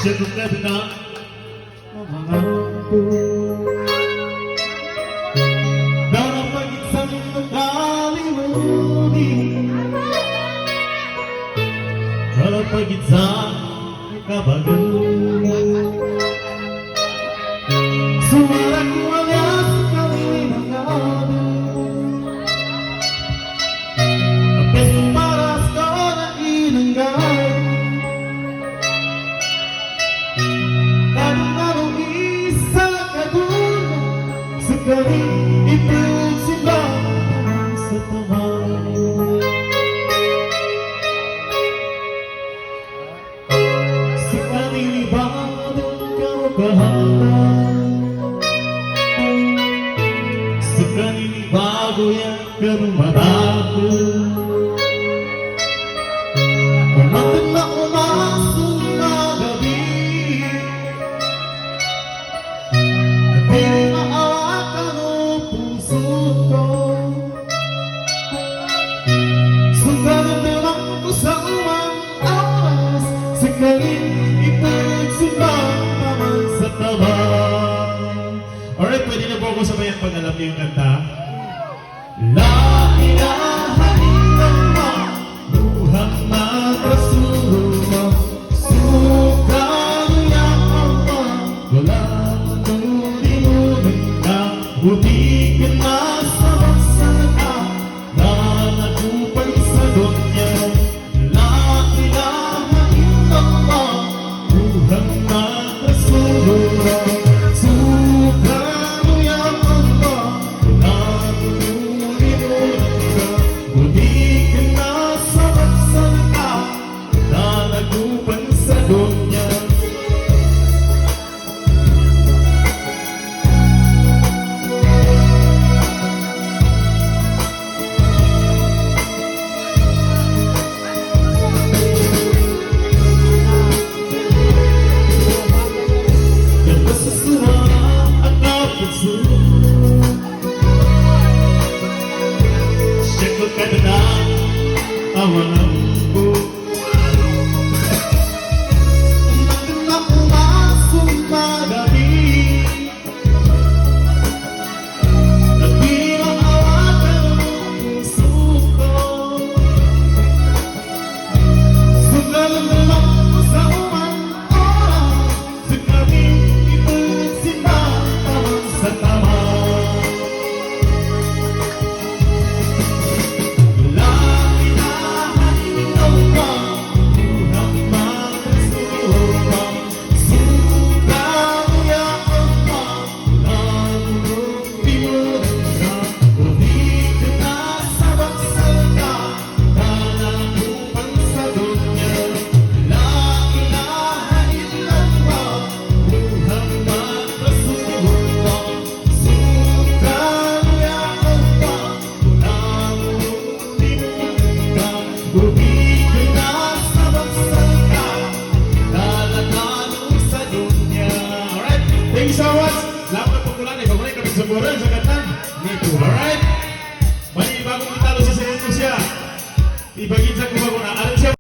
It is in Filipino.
Siyempre na mamangako dalam pag-isang nakalimutin dalam pag-isang kabagan sumarak wala sa kalimangan apes paras ko na inanggan sekali itu simbang setelah sekali ibadah kau kehendak sekali bago yang ke rumah aku umatin na umasok na gabi alright, pwede na po ako sabayan pag alam niyo yung kanta. La ilaha illallah Muhammad Rasulullah Subhanahu ya Allah wala tulimunin ka hindi ka nasa magsaka na nagupay sa dunya. La ilaha illallah Muhammad